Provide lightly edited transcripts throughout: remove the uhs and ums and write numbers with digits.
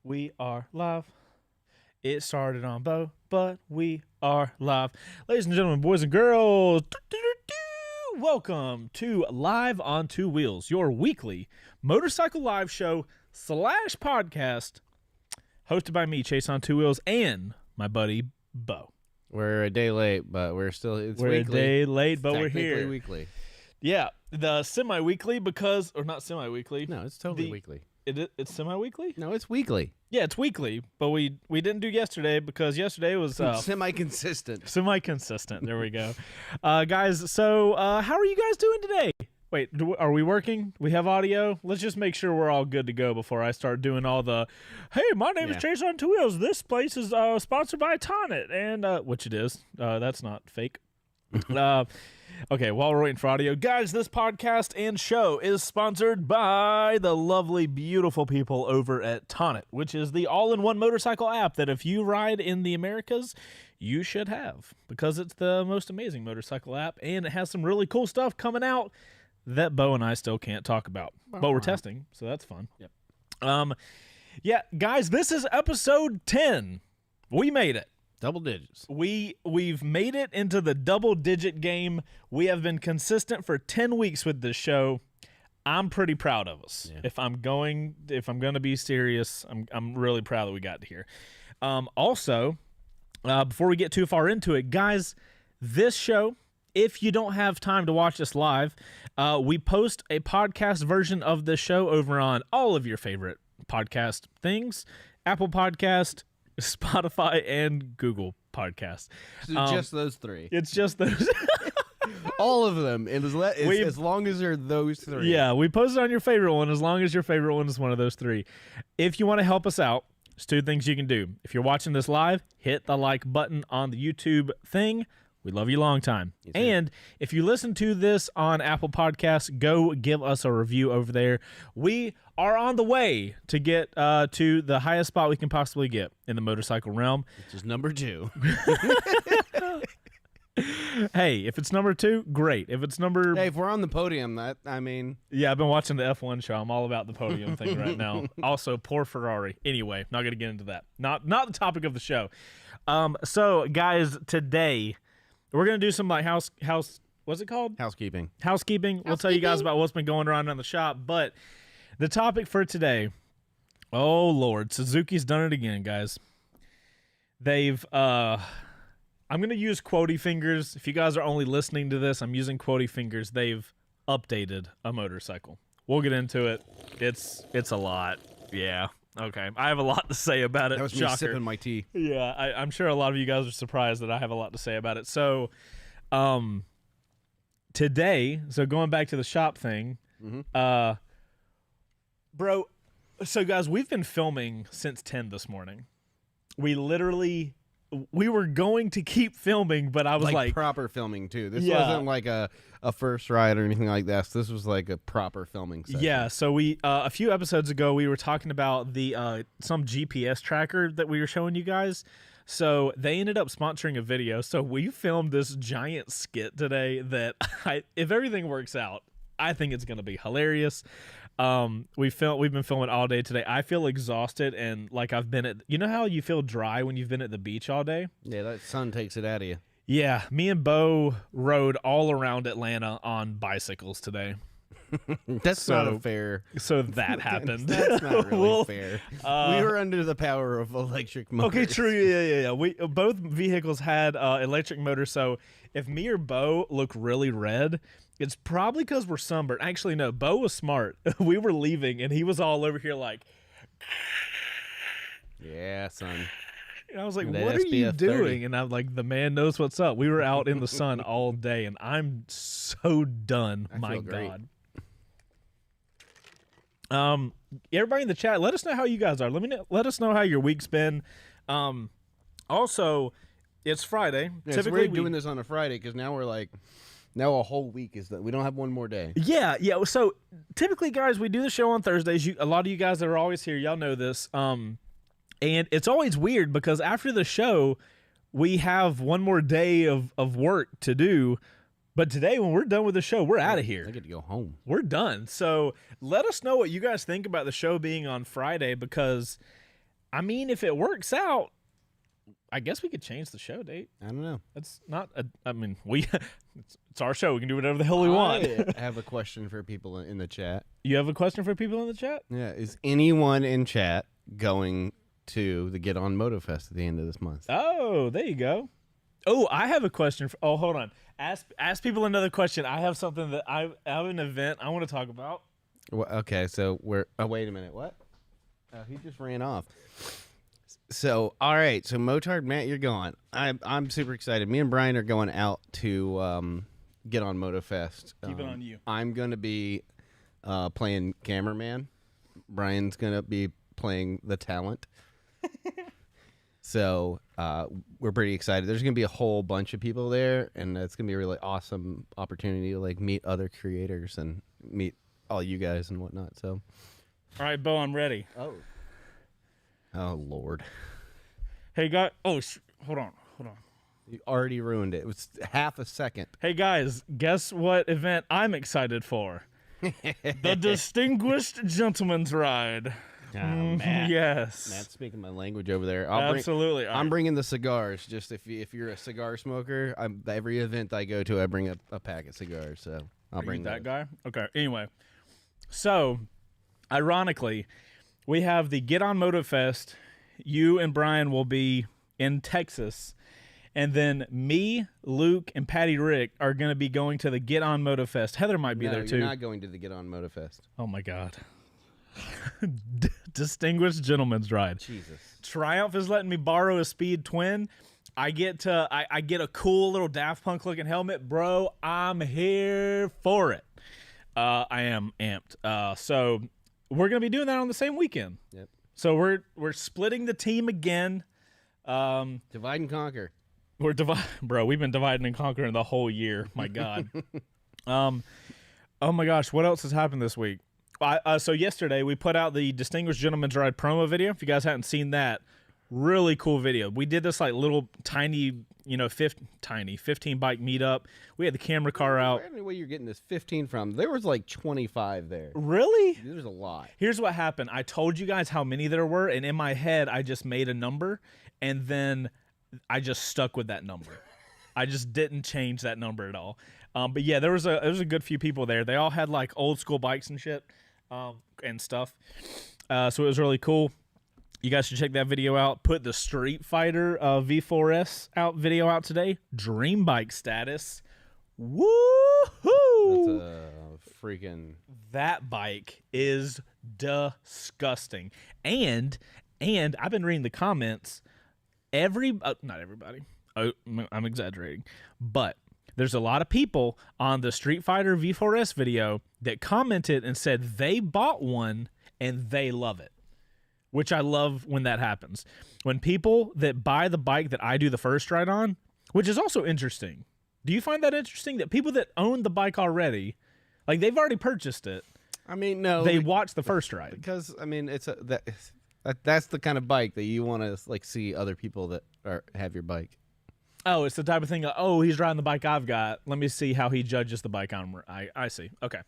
We are live. It started on Bo, but we are live. Ladies and gentlemen, boys and girls, welcome to Live on Two Wheels, your weekly motorcycle live show / podcast, hosted by me, Chase on Two Wheels, and my buddy, Bo. We're a day late, but we're weekly. a day late, but we're here. Weekly. Yeah, the semi-weekly because, or not semi-weekly. No, it's totally weekly. It's semi-weekly? No, it's weekly. Yeah, it's weekly, but we didn't do yesterday because yesterday was semi-consistent. Semi-consistent. There we go. Guys, so how are you guys doing today? Wait, are we working? We have audio? Let's just make sure we're all good to go before I start doing all the, hey, my name is Chase on Two Wheels. This place is sponsored by Tonnet, and which it is. That's not fake. Okay, while we're waiting for audio, guys, this podcast and show is sponsored by the lovely, beautiful people over at Tonnet, which is the all-in-one motorcycle app that if you ride in the Americas, you should have, because it's the most amazing motorcycle app, and it has some really cool stuff coming out that Bo and I still can't talk about, but we're testing, so that's fun. Yep. Yeah, guys, this is episode 10. We made it. Double digits. We've made it into the double-digit game. We have been consistent for 10 weeks with this show. I'm pretty proud of us. Yeah. If I'm going to be serious, I'm really proud that we got here. Also, before we get too far into it, guys, this show, if you don't have time to watch this live, we post a podcast version of this show over on all of your favorite podcast things, Apple Podcast, Spotify, and Google Podcasts. So just those three. It's just those. All of them. As long as they're those three. Yeah, we posted on your favorite one as long as your favorite one is one of those three. If you want to help us out, there's two things you can do. If you're watching this live, hit the like button on the YouTube thing. We love you long time. Yes, and if you listen to this on Apple Podcasts, go give us a review over there. We are on the way to get to the highest spot we can possibly get in the motorcycle realm. Which is number 2. Hey, if it's number 2, great. If it's number... Hey, if we're on the podium, Yeah, I've been watching the F1 show. I'm all about the podium thing right now. Also, poor Ferrari. Anyway, not going to get into that. Not the topic of the show. So, guys, today... we're going to do some like house, what's it called? Housekeeping. We'll tell you guys about what's been going on in the shop. But the topic for today, oh, Lord, Suzuki's done it again, guys. They've, I'm going to use quotey fingers. If you guys are only listening to this, I'm using quotey fingers. They've updated a motorcycle. We'll get into it. It's a lot. Yeah. Okay, I have a lot to say about it. That was me sipping my tea. Yeah, I'm sure a lot of you guys are surprised that I have a lot to say about it. So, today, going back to the shop thing, bro, so guys, we've been filming since 10 this morning. We were going to keep filming, but I was like proper filming too. This wasn't like a first ride or anything like that. So this was like a proper filming session. Yeah, so we a few episodes ago we were talking about the some GPS tracker that we were showing you guys. So they ended up sponsoring a video. So we filmed this giant skit today that if everything works out, I think it's going to be hilarious. We've been filming all day today. I feel exhausted and like I've been at, you know how you feel dry when you've been at the beach all day? Yeah, that sun takes it out of you. Yeah, me and Bo rode all around Atlanta on bicycles today. That's not a fair. So that happened. That's not really fair. We were under the power of electric motors. Okay, true. Yeah. We both vehicles had electric motors. So if me or Bo look really red, it's probably because we're sunburned. Actually, no. Bo was smart. We were leaving, and he was all over here like. Yeah, son. And I was like, what are you doing? And I'm like, the man knows what's up. We were out in the sun all day, and I'm so done. My God. Everybody in the chat, let us know how you guys are. Let us know how your week's been. Also, it's Friday. Yeah, typically we're doing this on a Friday because now a whole week is that we don't have one more day. Yeah. So typically, guys, we do the show on Thursdays. A lot of you guys that are always here, y'all know this. And it's always weird because after the show, we have one more day of work to do. But today, when we're done with the show, we're out of here. I get to go home. We're done. So let us know what you guys think about the show being on Friday because I mean, if it works out, I guess we could change the show date. I don't know. It's not. I mean, it's our show. We can do whatever the hell we want. I have a question for people in the chat. You have a question for people in the chat? Yeah. Is anyone in chat going to the Get On MotoFest at the end of this month? Oh, there you go. Oh, I have a question. Hold on. Ask people another question. I have something that I have an event I want to talk about. Well, okay, so we're. Oh, wait a minute. What? He just ran off. So, all right. So, Motard, Matt, you're gone. I'm super excited. Me and Brian are going out to Get On MotoFest. Keep it on you. I'm going to be playing cameraman. Brian's going to be playing the talent. So, we're pretty excited. There's going to be a whole bunch of people there, and it's going to be a really awesome opportunity to like meet other creators and meet all you guys and whatnot. So, all right, Bo, I'm ready. Oh Lord. Hey, guys. Oh, hold on. You already ruined it. It was half a second. Hey, guys, guess what event I'm excited for? The Distinguished Gentleman's Ride. Matt. Yes. Matt's speaking my language over there. Absolutely. I'm bringing the cigars. Just if you're a cigar smoker, every event I go to, I bring a pack of cigars. So I'll bring that guy. Okay. Anyway, so ironically, we have the Get On MotoFest. You and Brian will be in Texas. And then me, Luke, and Patty Rick are going to be going to the Get On MotoFest. Heather might be there, too. You're not going to the Get On MotoFest. Oh, my God. Distinguished Gentleman's Ride. Jesus. Triumph is letting me borrow a Speed Twin. I get a cool little Daft Punk looking helmet. Bro, I'm here for it. I am amped. So we're going to be doing that on the same weekend. Yep. So we're splitting the team again. Divide and conquer. Bro, we've been dividing and conquering the whole year. My God. Oh my gosh, what else has happened this week? So yesterday we put out the Distinguished Gentleman's Ride promo video. If you guys haven't seen that, really cool video. We did this like little tiny, 15 bike meetup. We had the camera car out. I don't know where you're getting this 15 from. There was like 25 there. Really? There's a lot. Here's what happened. I told you guys how many there were, and in my head I just made a number, and then I just stuck with that number. I just didn't change that number at all. But yeah, there was a good few people there. They all had like old school bikes and shit and stuff. So it was really cool. You guys should check that video out. Put the Street Fighter V4S video out today. Dream bike status. Woohoo! That's a freaking... That bike is disgusting. And I've been reading the comments. Not everybody. I'm exaggerating. But there's a lot of people on the Street Fighter V4S video that commented and said they bought one and they love it. Which I love when that happens. When people that buy the bike that I do the first ride on, which is also interesting. Do you find that interesting that people that own the bike already, like they've already purchased it? I mean, no. They watch the first ride. Because, I mean, that's the kind of bike that you want to like see other people that have your bike. Oh, it's the type of thing, he's riding the bike I've got. Let me see how he judges the bike I see. Okay.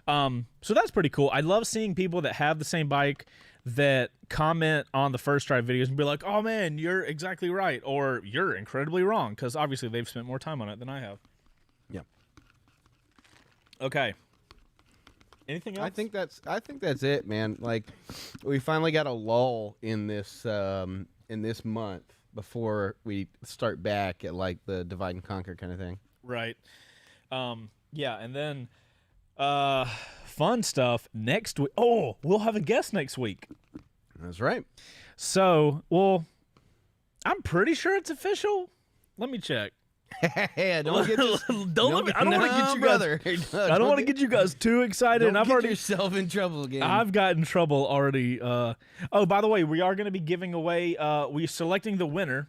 So that's pretty cool. I love seeing people that have the same bike that comment on the first ride videos and be like, oh man, you're exactly right, or you're incredibly wrong, because obviously they've spent more time on it than I have. Yeah. Okay. Anything else? I think that's it, man. Like, we finally got a lull in this month before we start back at like the divide and conquer kind of thing. Right. Yeah, and then fun stuff next week. Oh, we'll have a guest next week. That's right. So, well, I'm pretty sure it's official. Let me check. Hey, don't get I don't want to get you brother. guys. I don't want to get you guys too excited. Don't I've get already yourself in trouble again. I've got in trouble already. Oh, by the way, we are going to be giving away. We're selecting the winner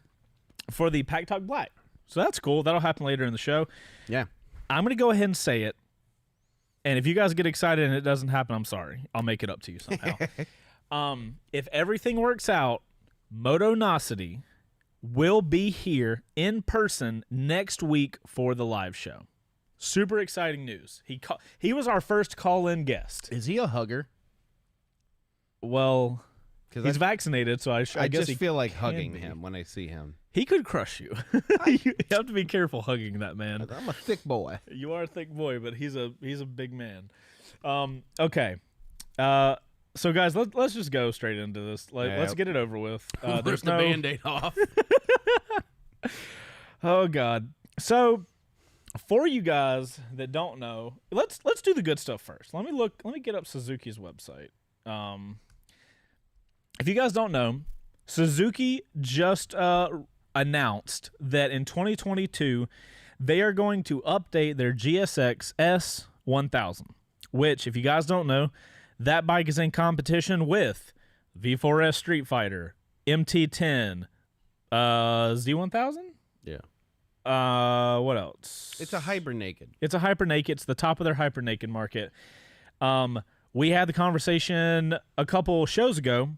for the Pack Talk Black. So that's cool. That'll happen later in the show. Yeah. I'm going to go ahead and say it. And if you guys get excited and it doesn't happen, I'm sorry. I'll make it up to you somehow. If everything works out, Motonosity will be here in person next week for the live show. Super exciting news. He was our first call-in guest. Is he a hugger? Well, He's vaccinated, so I guess just he feel like can hugging be. him when I see him. He could crush you. You have to be careful hugging that man. I'm a thick boy. You are a thick boy, but he's a big man. Okay. So guys, let's just go straight into this. Let's get it over with. There's the no Band-Aid off. Oh God. So for you guys that don't know, let's do the good stuff first. Let me get up Suzuki's website. If you guys don't know, Suzuki just announced that in 2022 they are going to update their GSXS 1000, which, if you guys don't know, that bike is in competition with V4S Street Fighter, MT10, Z1000. Yeah. What else? It's a Hyper Naked. It's a Hyper Naked. It's the top of their Hyper Naked market. We had the conversation a couple shows ago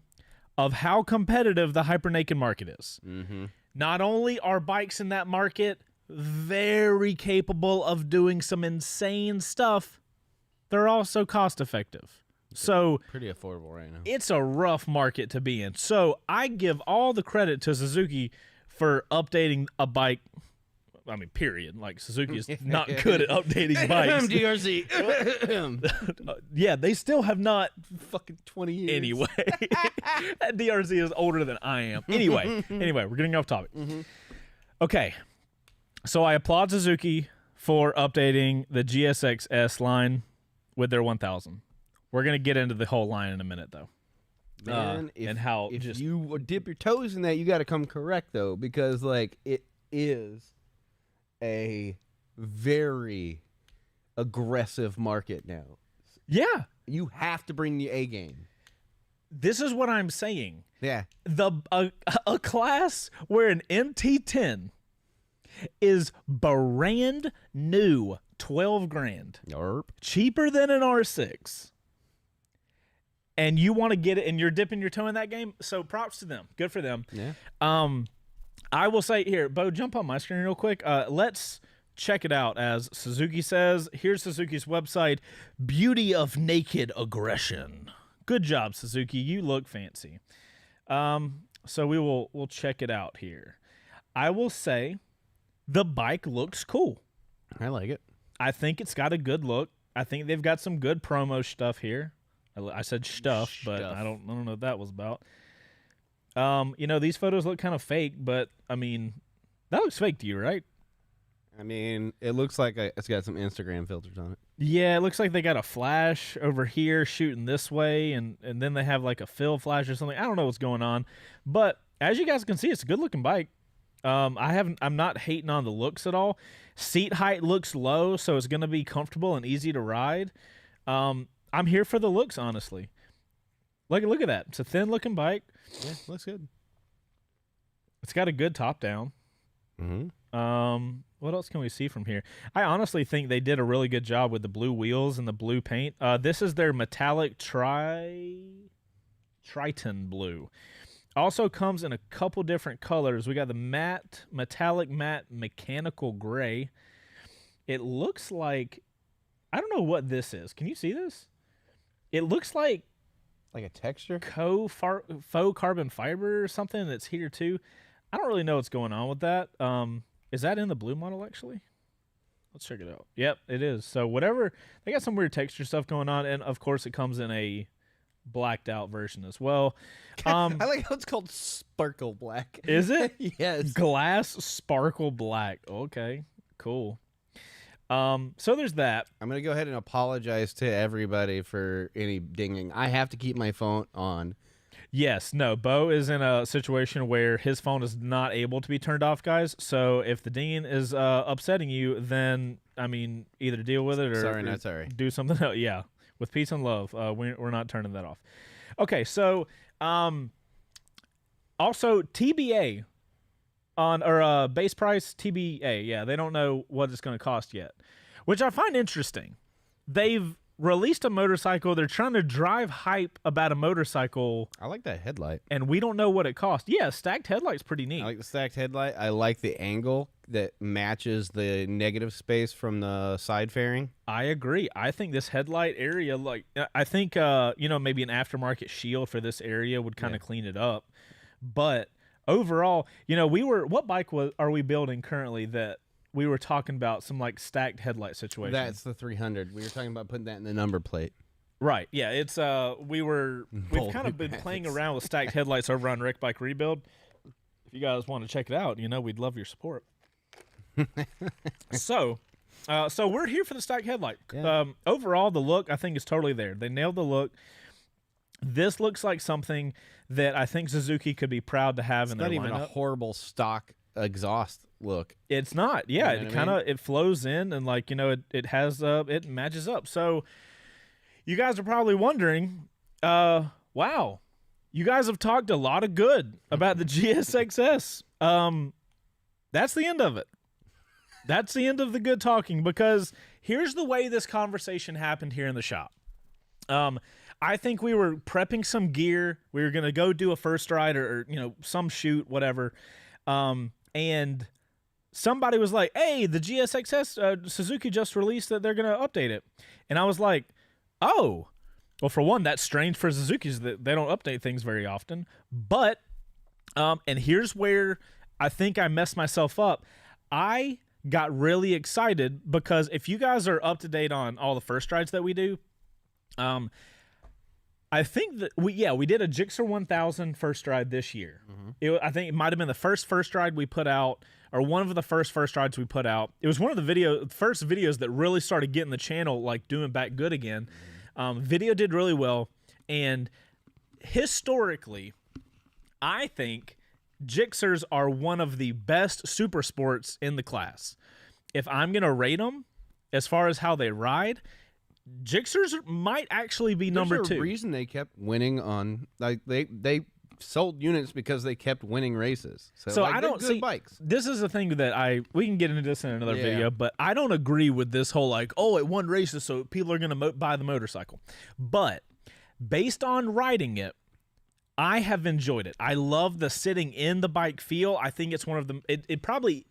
of how competitive the Hyper Naked market is. Mm-hmm. Not only are bikes in that market very capable of doing some insane stuff, they're also cost effective. So Pretty affordable right now. it's a rough market to be in. So I give all the credit to Suzuki for updating a bike. I mean, period. Like, Suzuki is not good at updating bikes. DRC. Yeah, they still have not. Fucking 20 years. Anyway, that DRC is older than I am. Anyway, we're getting off topic. Mm-hmm. Okay, so I applaud Suzuki for updating the GSXS line with their 1000. We're gonna get into the whole line in a minute, though. Man, And how if just you dip your toes in that, you got to come correct, though, because, like, it is a very aggressive market now. yeah. You have to bring the A game. This is what I'm saying. Yeah. A class where an MT10 is brand new, 12 grand, Yarp. cheaper than an R6, and you want to get it, and you're dipping your toe in that game. So props to them. Good for them. Yeah. I will say here, Bo, jump on my screen real quick. Let's check it out. As Suzuki says, here's Suzuki's website: Beauty of Naked Aggression. Good job, Suzuki. You look fancy. So we'll check it out here. I will say the bike looks cool. I like it. I think it's got a good look. I think they've got some good promo stuff here. I said stuff, but I don't know what that was about. These photos look kind of fake, but I mean, that looks fake to you, right? I mean, it looks like it's got some Instagram filters on it. Yeah, it looks like they got a flash over here shooting this way, and then they have like a fill flash or something. I don't know what's going on, but as you guys can see, it's a good looking bike. I'm not hating on the looks at all. Seat height looks low, so it's gonna be comfortable and easy to ride. I'm here for the looks, honestly. Look at that. It's a thin looking bike. Yeah, looks good. It's got a good top down. Mm-hmm. What else can we see from here? I honestly think they did a really good job with the blue wheels and the blue paint. This is their metallic Triton blue. Also comes in a couple different colors. We got the metallic matte mechanical gray. It looks like, I don't know what this is. Can you see this? It looks like a texture? Faux carbon fiber or something that's here too. I don't really know what's going on with that. Is that in the blue model actually? Let's check it out. Yep, it is. So whatever, they got some weird texture stuff going on, and of course it comes in a blacked out version as well. I like how it's called Sparkle Black. Is it? Yes. Glass Sparkle Black. Okay, cool. So there's that. I'm going to go ahead and apologize to everybody for any dinging. I have to keep my phone on. Yes, no, Bo is in a situation where his phone is not able to be turned off, guys. So if the dinging is upsetting you, then, I mean, either deal with it or, not sorry. Do something else. Yeah, with peace and love, we're not turning that off. Okay, so also TBA or base price TBA. Yeah, they don't know what it's going to cost yet, which I find interesting. They've released a motorcycle. They're trying to drive hype about a motorcycle, I like that headlight. and we don't know what it costs. Yeah, stacked headlight's pretty neat. I like the stacked headlight. I like the angle that matches the negative space from the side fairing. I agree. I think this headlight area, I think, maybe an aftermarket shield for this area would kind of clean it up. But overall, what bike are we building currently that we were talking about some like stacked headlight situation? That's the 300. We were talking about putting that in the number plate. Right. Yeah. It's we've kind of been playing around with stacked headlights over on Rick Bike Rebuild. If you guys want to check it out, we'd love your support. So we're here for the stacked headlight. Yeah. Overall, the look I think is totally there. They nailed the look. This looks like something that I think Suzuki could be proud to have in their lineup. It's not even a horrible stock exhaust look. It's not. Yeah, You know it kind of it flows in and it has it matches up. So you guys are probably wondering, wow, you guys have talked a lot of good about the GSXS. That's the end of it. That's the end of the good talking, because here's the way this conversation happened here in the shop. I think we were prepping some gear. We were going to go do a first ride or some shoot, whatever. And somebody was like, hey, the GSXS, Suzuki just released that they're going to update it. And I was like, oh, well, for one, that's strange for Suzuki's that they don't update things very often. But, and here's where I think I messed myself up. I got really excited because if you guys are up to date on all the first rides that we do, I think that we did a Gixxer 1000 first ride this year. Mm-hmm. I think it might have been the first ride we put out, or one of the first rides we put out. It was one of the first videos that really started getting the channel doing back good again. Mm-hmm. Video did really well, and historically, I think Gixxers are one of the best super sports in the class. If I'm gonna rate them as far as how they ride, Gixxers might actually be number 2. There's a reason they kept winning on they sold units because they kept winning races. So I don't good see bikes. This is the thing that we can get into this in another video, but I don't agree with this whole it won races, so people are gonna buy the motorcycle. But based on riding it, I have enjoyed it. I love the sitting in the bike feel. I think it's one of the it probably,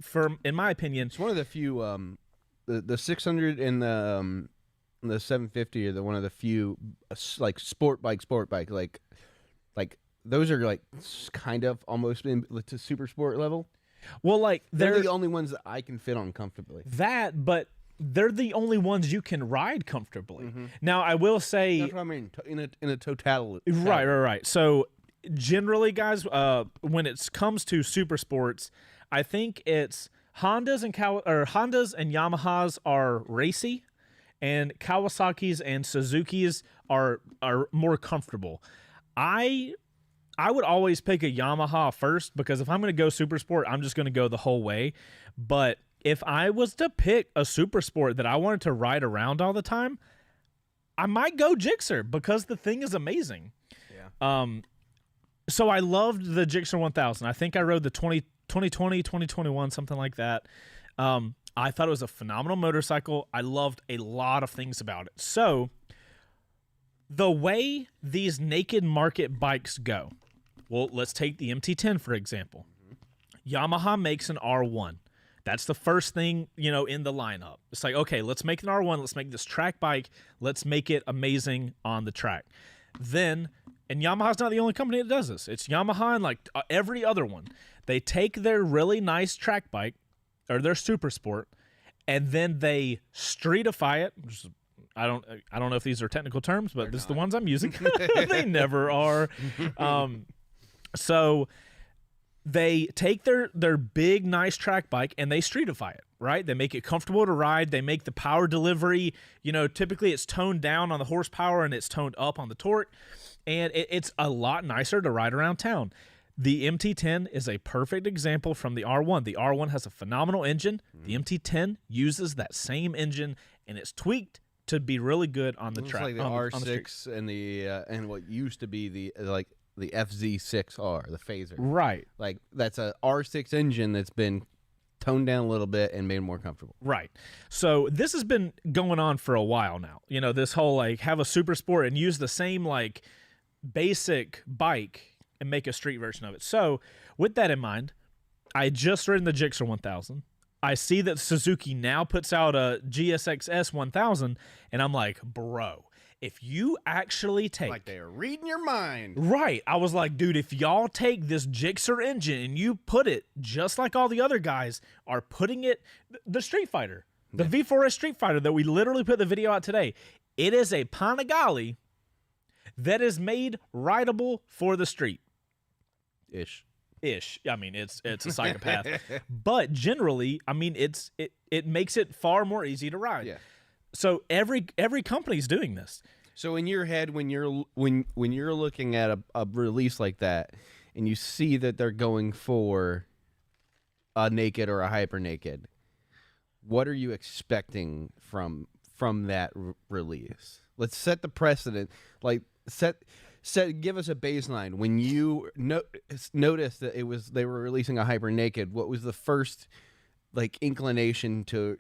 in my opinion, it's one of the few the 600 and the 750 are one of the few sport bike like those are kind of almost to super sport level. Well, they're the only ones that I can fit on comfortably. But they're the only ones you can ride comfortably. Mm-hmm. Now, I will say, that's what I mean in a totality. Right. So generally, guys, when it comes to super sports, I think it's Hondas and Yamahas are racy, and Kawasaki's and Suzuki's are more comfortable. I would always pick a Yamaha first, because if I'm going to go super sport, I'm just going to go the whole way. But if I was to pick a super sport that I wanted to ride around all the time, I might go Gixxer, because the thing is amazing. Yeah. So I loved the Gixxer 1000. I think I rode the 2020, 2021, something like that. I thought it was a phenomenal motorcycle. I loved a lot of things about it. So the way these naked market bikes go, well, let's take the MT10, for example. Yamaha makes an R1. That's the first thing, in the lineup. It's like, okay, let's make an R1. Let's make this track bike. Let's make it amazing on the track. Then, and Yamaha's not the only company that does this. It's Yamaha and every other one. They take their really nice track bike, or their super sport, and then they streetify it. I don't know if these are technical terms, but this is the ones I'm using. They never are. So they take their big, nice track bike and they streetify it, right? They make it comfortable to ride. They make the power delivery, typically it's toned down on the horsepower and it's toned up on the torque. And it's a lot nicer to ride around town. The MT10 is a perfect example from the R1. The R1 has a phenomenal engine. The MT10 uses that same engine, and it's tweaked to be really good on the track. Like the R6 and and what used to be the FZ6R, the Phaser. Right. That's a R6 engine that's been toned down a little bit and made more comfortable. Right. So this has been going on for a while now. You know, this whole like have a super sport and use the same like basic bike and make a street version of it. So with that in mind, I just ridden the Gixxer 1000. I see that Suzuki now puts out a GSXS 1000, and I'm like, bro, if you actually take... Like they are reading your mind. Right. I was like, dude, if y'all take this Gixxer engine and you put it just like all the other guys are putting it, the Street Fighter, the V4S Street Fighter that we literally put the video out today, it is a Panigale that is made rideable for the street. Ish. I mean, it's a psychopath, but generally, I mean, it makes it far more easy to ride. Yeah. So every company's doing this. So in your head, when you're looking at a release like that, and you see that they're going for a naked or a hyper naked, what are you expecting from that release? Let's set the precedent. Like give us a baseline. When you noticed that they were releasing a hyper naked, what was the first like inclination to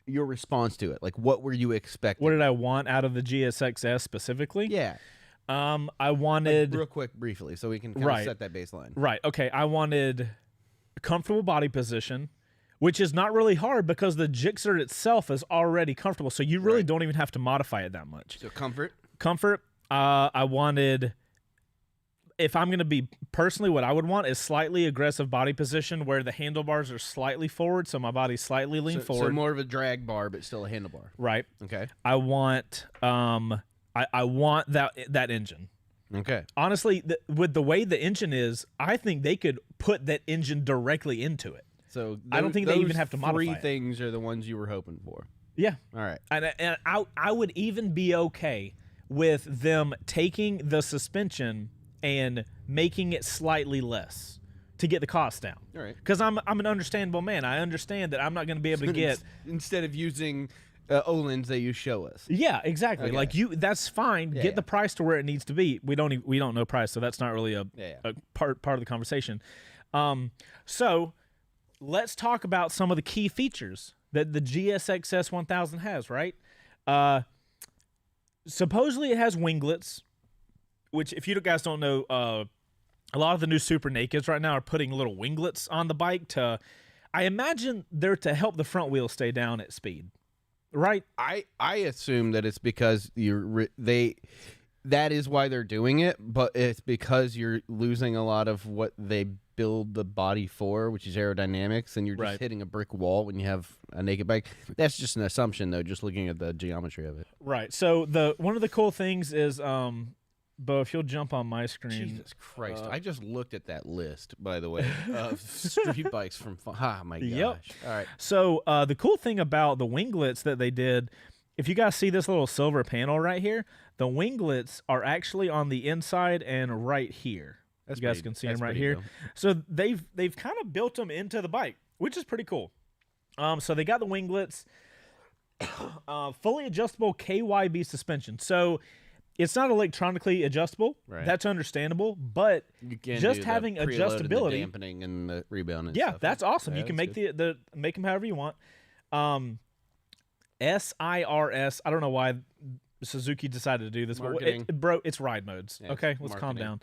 your response to it? Like, what were you expecting? What did I want out of the GSXS specifically? Yeah. I wanted like, real quick, briefly, so we can kind of set that baseline. Right. Okay. I wanted a comfortable body position, which is not really hard because the Gixxer itself is already comfortable, so you really don't even have to modify it that much. So comfort. I wanted, if I'm going to be personally, what I would want is slightly aggressive body position where the handlebars are slightly forward, so my body's slightly leaned forward. So more of a drag bar, but still a handlebar. Right. Okay. I want, I want that engine. Okay. Honestly, with the way the engine is, I think they could put that engine directly into it. So I don't think they even have to modify it. Three things are the ones you were hoping for. Yeah. All right. And I would even be okay with them taking the suspension and making it slightly less to get the cost down. All right. Because I'm an understandable man. I understand that I'm not going to be able to get... Instead of using Olin's, they use Show Us. Yeah, exactly. Okay. Like that's fine. Get the price to where it needs to be. We don't know price, so that's not really a part of the conversation. So let's talk about some of the key features that the GSXS 1000 has, right? Supposedly it has winglets, which if you guys don't know, a lot of the new Super Nakeds right now are putting little winglets on the bike to, I imagine they're to help the front wheel stay down at speed, right? I assume that it's because that is why they're doing it, but it's because you're losing a lot of what they build the body for, which is aerodynamics, and you're just hitting a brick wall when you have a naked bike. That's just an assumption, though, just looking at the geometry of it. Right. So one of the cool things is, Bo, if you'll jump on my screen. Jesus Christ. I just looked at that list, by the way, of street bikes from... my gosh. Yep. All right. So the cool thing about the winglets that they did, if you guys see this little silver panel right here, the winglets are actually on the inside and right here. You guys can see them right here. Cool. So they've kind of built them into the bike, which is pretty cool. So they got the winglets, fully adjustable KYB suspension. So it's not electronically adjustable. Right. That's understandable, but just having adjustability, the dampening and the rebound. And stuff. That's awesome. You can make the make them however you want. SIRS. I don't know why Suzuki decided to do this, but it's ride modes. Yeah, okay, let's calm down.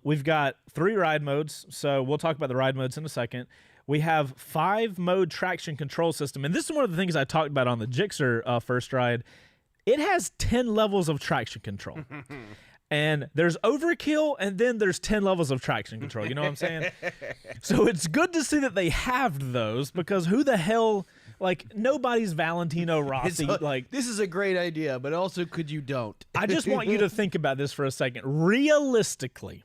We've got 3 ride modes, so we'll talk about the ride modes in a second. We have 5-mode traction control system, and this is one of the things I talked about on the Gixxer first ride. It has 10 levels of traction control. And there's overkill, and then there's 10 levels of traction control. You know what I'm saying? So it's good to see that they halved those, because who the hell... Like, nobody's Valentino Rossi. This is a great idea, but also could you don't? I just want you to think about this for a second. Realistically,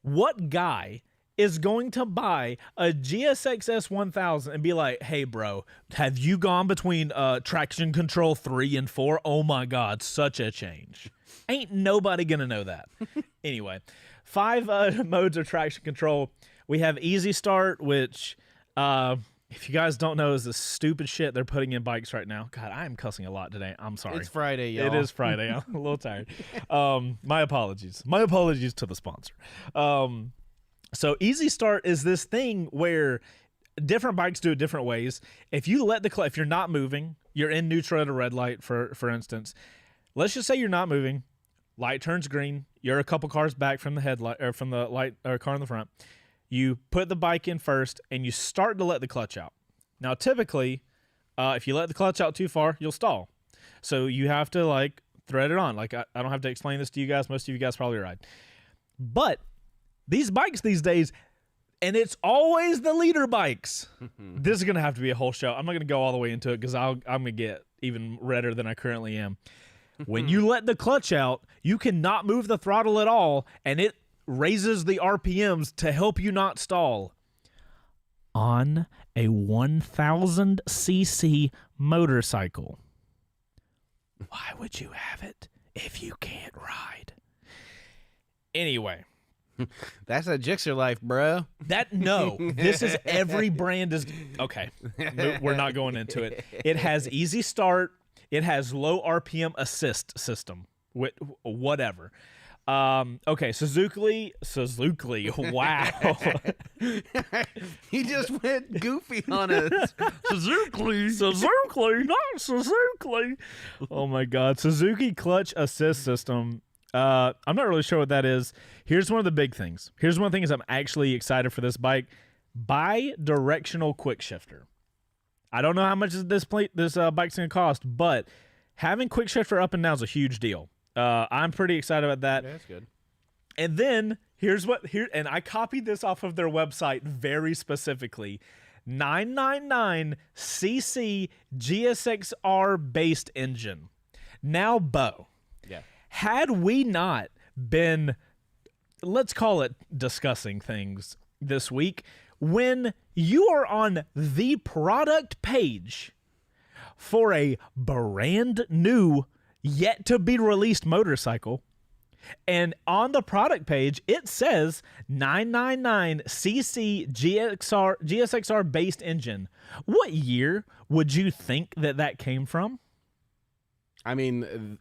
what guy is going to buy a GSXS 1000 and be like, hey, bro, have you gone between traction control 3 and 4? Oh, my God, such a change. Ain't nobody going to know that. Anyway, 5 modes of traction control. We have Easy Start, which... if you guys don't know, is the stupid shit they're putting in bikes right now. God, I am cussing a lot today. I'm sorry. It's Friday, y'all. It is Friday. I'm a little tired. My apologies. My apologies to the sponsor. So Easy Start is this thing where different bikes do it different ways. If you let the if you're not moving, you're in neutral at a red light, for instance. Let's just say you're not moving. Light turns green. You're a couple cars back from the headlight or from the light or car in the front. You put the bike in first, and you start to let the clutch out. Now, typically, if you let the clutch out too far, you'll stall. So you have to like thread it on. Like I don't have to explain this to you guys. Most of you guys probably ride. But these bikes these days, and it's always the leader bikes. This is going to have to be a whole show. I'm not going to go all the way into it because I'm going to get even redder than I currently am. When you let the clutch out, you cannot move the throttle at all, and it raises the RPMs to help you not stall. On a 1,000cc motorcycle, why would you have it if you can't ride? Anyway. That's a Gixxer life, bro. This is every brand is... Okay, we're not going into it. It has easy start. It has low RPM assist system. Whatever. Okay, Suzuki. Wow. He just went goofy on us. Suzuki, not Suzuki. Oh my God, Suzuki clutch assist system. I'm not really sure what that is. Here's one of the big things. Here's one of the things I'm actually excited for this bike. Bi-directional quick shifter. I don't know how much this bike's going to cost, but having quick shifter up and down is a huge deal. I'm pretty excited about that. Yeah, that's good. And then and I copied this off of their website very specifically. 999cc GSXR based engine. Now, Bo. Yeah. Had we not been, let's call it discussing things this week, when you are on the product page for a brand new, yet to be released motorcycle, and on the product page, it says 999cc GSXR based engine. What year would you think that came from? I mean,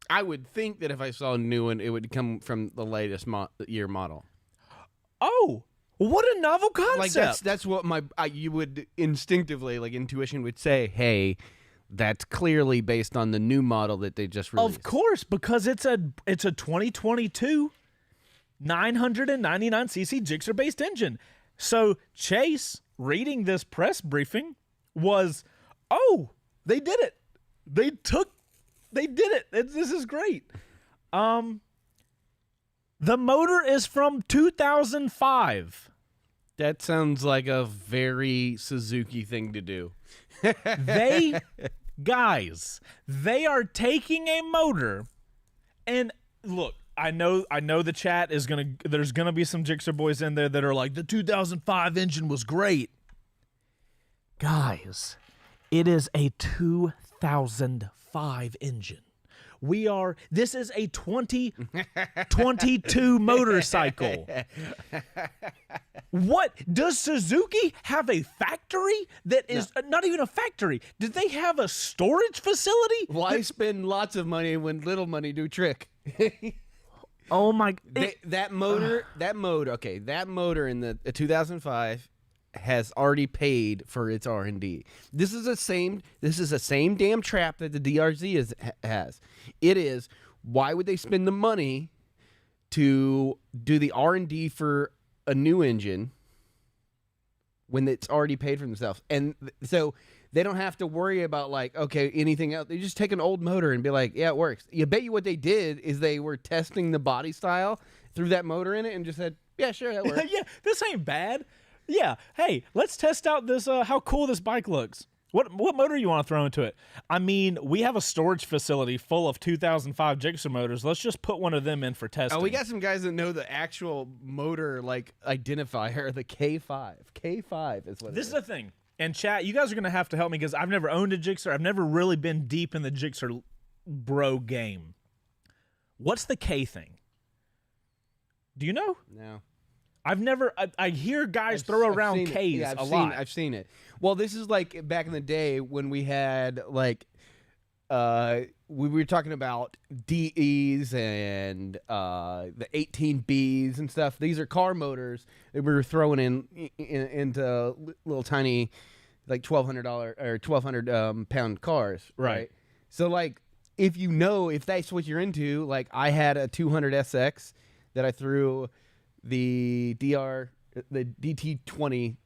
I would think that if I saw a new one, it would come from the latest year model. Oh, what a novel concept! Like that's what you would instinctively, like intuition would say. Hey, that's clearly based on the new model that they just released. Of course, because it's a 2022 999cc Gixxer based engine. So Chase reading this press briefing was, oh, they did it. They did it. This is great. The motor is from 2005. That sounds like a very Suzuki thing to do. They are taking a motor, and look, I know the chat is there's gonna be some Gixxer boys in there that are like, the 2005 engine was great. Guys, it is a 2005 engine. This is a 2022 motorcycle. What? Does Suzuki have a factory that is not even a factory? Did they have a storage facility? Why spend lots of money when little money do trick? Oh my! That motor in the 2005 has already paid for its R&D. This is the same damn trap that the DRZ has. It is, why would they spend the money to do the R&D for a new engine when it's already paid for themselves? And so they don't have to worry about anything else. They just take an old motor and be like, yeah, it works. You bet you what they did is they were testing the body style, threw that motor in it and just said, yeah, sure, that works. Yeah, this ain't bad. Yeah, hey, let's test out this, how cool this bike looks. What motor you want to throw into it? I mean, we have a storage facility full of 2005 Gixxer motors. Let's just put one of them in for testing. Oh, we got some guys that know the actual motor identifier, the K5. K5 is what this is the thing. And chat, you guys are going to have to help me because I've never owned a Gixxer. I've never really been deep in the Gixxer bro game. What's the K thing? Do you know? No. I've never. I hear guys throw around K's a lot. I've seen it. Well, this is like back in the day when we had we were talking about DEs and the 18Bs and stuff. These are car motors that we were throwing into little tiny, like $1,200 or 1,200 pound cars, right? So like, if that's what you're into, like I had a 200 SX that I threw the DT20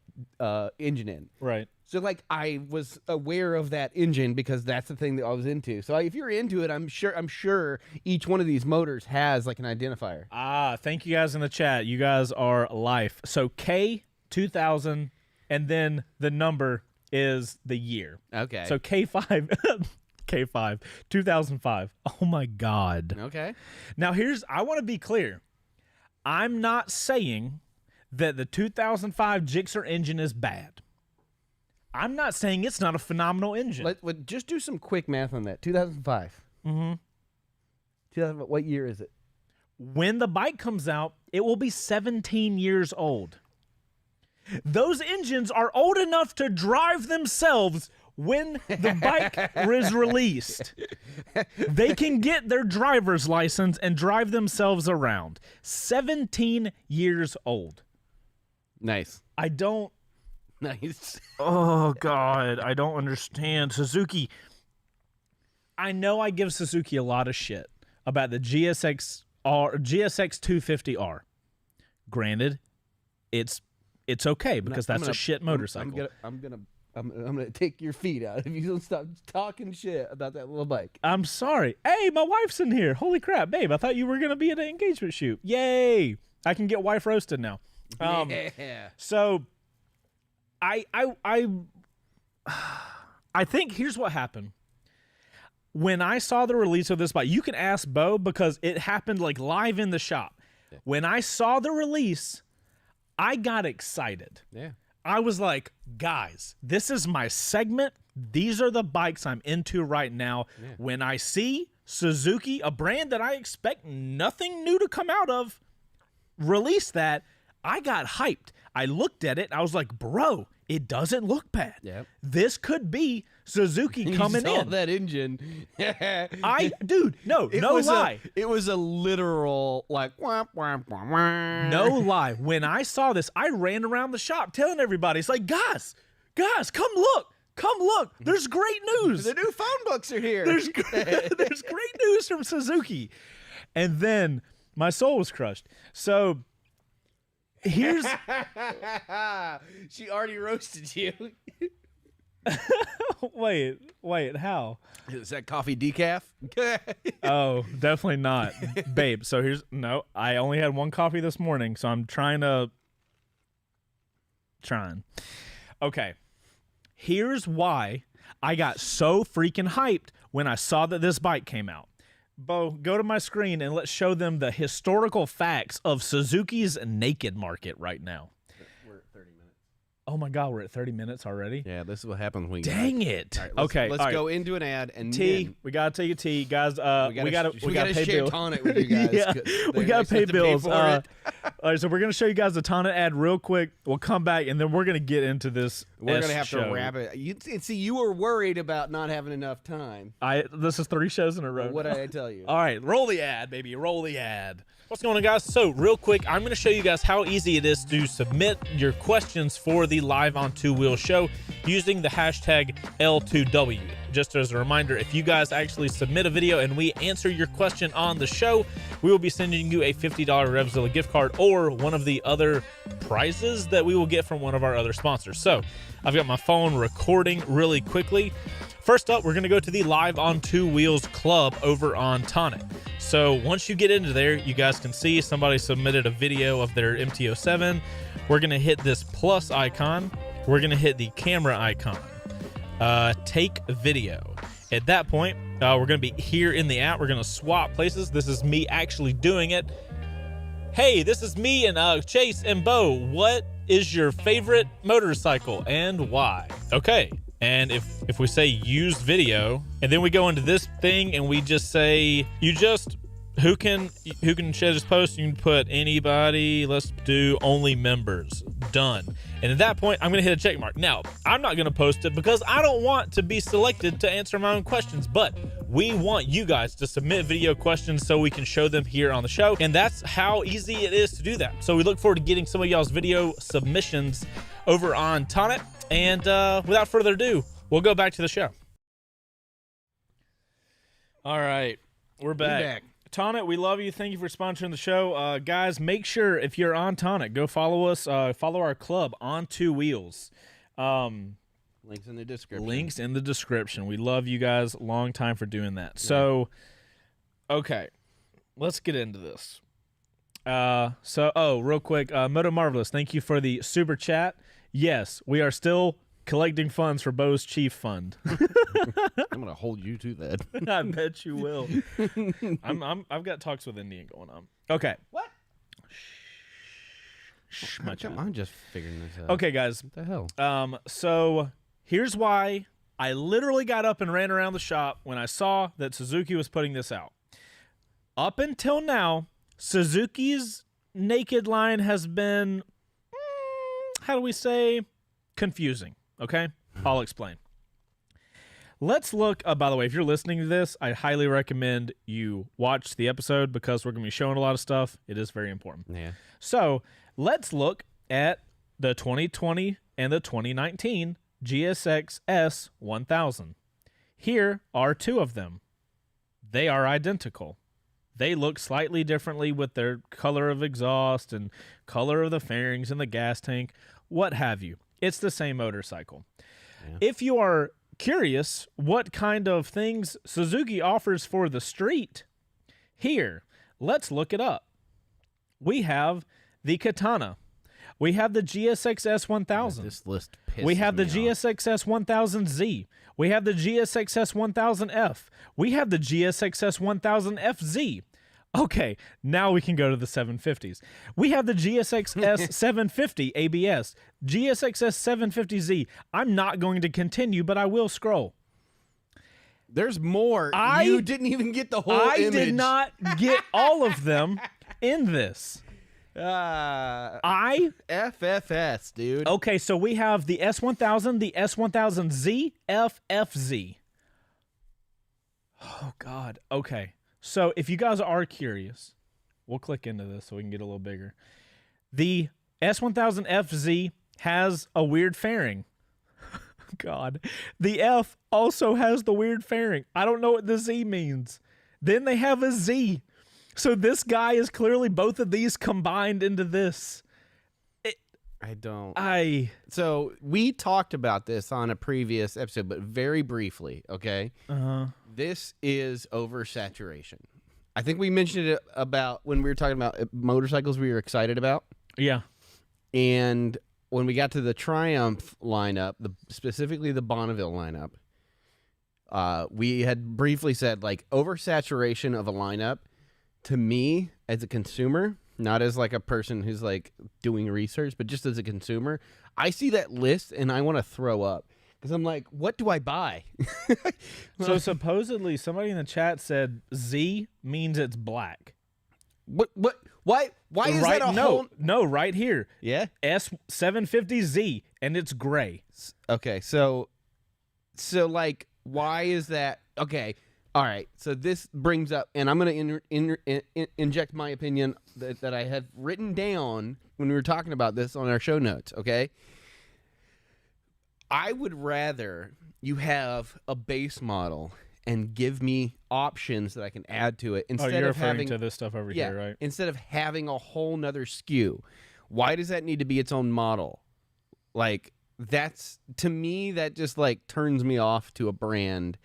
engine in, right? So like I was aware of that engine because that's the thing that I was into. So if you're into it, I'm sure each one of these motors has like an identifier. Thank you guys in the chat. You guys are life. So K2000, and then the number is the year. Okay. So K5 K5 2005. Oh my God. Okay. Now I want to be clear. I'm not saying that the 2005 Gixxer engine is bad. I'm not saying it's not a phenomenal engine. Just do some quick math on that. 2005. Mm-hmm. What year is it? When the bike comes out, it will be 17 years old. Those engines are old enough to drive themselves when the bike is released. They can get their driver's license and drive themselves around. 17 years old. Nice. Nice. Oh, God. I don't understand. Suzuki. I know I give Suzuki a lot of shit about the GSX 250R. Granted, it's okay because that's a shit motorcycle. I'm gonna take your feet out if you don't stop talking shit about that little bike. I'm sorry. Hey, my wife's in here. Holy crap, babe. I thought you were going to be at an engagement shoot. Yay. I can get wife roasted now. Yeah. So... I think here's what happened. When I saw the release of this bike, you can ask Bo because it happened like live in the shop. Yeah. When I saw the release, I got excited. Yeah. I was like, guys, this is my segment. These are the bikes I'm into right now. Yeah. When I see Suzuki, a brand that I expect nothing new to come out of, release that, I got hyped. I looked at it. I was like, bro, it doesn't look bad. Yep. This could be Suzuki coming in. That engine. Dude, no lie. It was a literal, like, wah, wah, wah, wah. No lie. When I saw this, I ran around the shop telling everybody, it's like, guys, come look. There's great news. The new phone books are here. There's great news from Suzuki. And then my soul was crushed. So... Here's she already roasted you. Wait, how? Is that coffee decaf? Oh, definitely not. Babe, so I only had one coffee this morning, so I'm trying. Okay. Here's why I got so freaking hyped when I saw that this bike came out. Bo, go to my screen and let's show them the historical facts of Suzuki's naked market right now. We're at 30 minutes. Oh my God, we're at 30 minutes already? Yeah, this is what happens when you... Dang it. Right, let's go into an ad and then... We got to take a tea. Guys, we got to pay share bills. Tonic with you guys. Yeah, we got to pay bills. All right, so we're going to show you guys the Tonic ad real quick. We'll come back, and then we're going to get into this. We're going to have to wrap it. You were worried about not having enough time. This is 3 shows in a row. What did I tell you? All right, roll the ad, baby. Roll the ad. What's going on, guys? So real quick, I'm going to show you guys how easy it is to submit your questions for the Live on Two Wheels show using the hashtag L2W. Just as a reminder, if you guys actually submit a video and we answer your question on the show, we will be sending you a $50 Revzilla gift card or one of the other prizes that we will get from one of our other sponsors. So I've got my phone recording really quickly. First up, we're going to go to the Live on Two Wheels Club over on Tonic. So once you get into there, you guys can see somebody submitted a video of their MT-07. We're going to hit this plus icon. We're going to hit the camera icon. Take video. At that point, we're going to be here in the app. We're going to swap places. This is me actually doing it. Hey, this is me and Chase and Bo. What is your favorite motorcycle and why? Okay. And if we say use video, and then we go into this thing and we just say, who can share this post? You can put anybody. Let's do only members. Done. And at that point, I'm going to hit a check mark. Now, I'm not going to post it because I don't want to be selected to answer my own questions, but we want you guys to submit video questions so we can show them here on the show. And that's how easy it is to do that. So we look forward to getting some of y'all's video submissions over on Tonnet. And without further ado, we'll go back to the show. All right, we're back. Tonnet, we love you. Thank you for sponsoring the show. Guys, make sure if you're on Tonnet, go follow us. Follow our club, Ontwowheels. Links in the description. Links in the description. We love you guys. Long time for doing that. So, okay, let's get into this. Real quick, Moto Marvelous, thank you for the super chat. Yes, we are still collecting funds for Bo's Chief Fund. I'm gonna hold you to that. I bet you will. I've got talks with Indian going on. Okay. What? Shh, I'm just figuring this out. Okay, guys. What the hell? So here's why I literally got up and ran around the shop when I saw that Suzuki was putting this out. Up until now, Suzuki's naked line has been, how do we say, confusing. Okay? I'll explain. Let's look, by the way, if you're listening to this, I highly recommend you watch the episode because we're going to be showing a lot of stuff. It is very important. Yeah. So let's look at the 2020 and the 2019 GSXS 1000. Here are two of them. They are identical. They look slightly differently with their color of exhaust and color of the fairings and the gas tank, what have you. It's the same motorcycle. Yeah. If you are curious what kind of things Suzuki offers for the street, here, let's look it up. We have the Katana. We have the GSXS 1000. This list pisses me off. We have the GSXS 1000Z. We have the GSXS 1000F. We have the GSXS 1000FZ. Okay, now we can go to the 750s. We have the GSXS 750 ABS, GSXS 750Z. I'm not going to continue, but I will scroll. There's more. You didn't even get the whole image. I did not get all of them in this. FFS, dude. Okay, so we have the S1000, the S1000Z, FFZ. Oh, God. Okay. So if you guys are curious, we'll click into this so we can get a little bigger. The S1000FZ has a weird fairing. God. The F also has the weird fairing. I don't know what the Z means. Then they have a Z. So this guy is clearly both of these combined into this. So we talked about this on a previous episode, but very briefly, okay? Uh-huh. This is oversaturation. I think we mentioned it about when we were talking about motorcycles we were excited about. Yeah. And when we got to the Triumph lineup, specifically the Bonneville lineup, we had briefly said, like, oversaturation of a lineup, to me, as a consumer, not as like a person who's like doing research, but just as a consumer, I see that list and I want to throw up because I'm like, what do I buy? So supposedly somebody in the chat said Z means it's black. What? Why is that a whole? No, right here. Yeah. S750Z and it's gray. Okay, so like, why is that? Okay. All right, so this brings up, and I'm going to inject my opinion that I had written down when we were talking about this on our show notes, okay? I would rather you have a base model and give me options that I can add to it instead of having to this stuff over here, right? Instead of having a whole nother SKU. Why does that need to be its own model? Like, that's, to me, that just, like, turns me off to a brand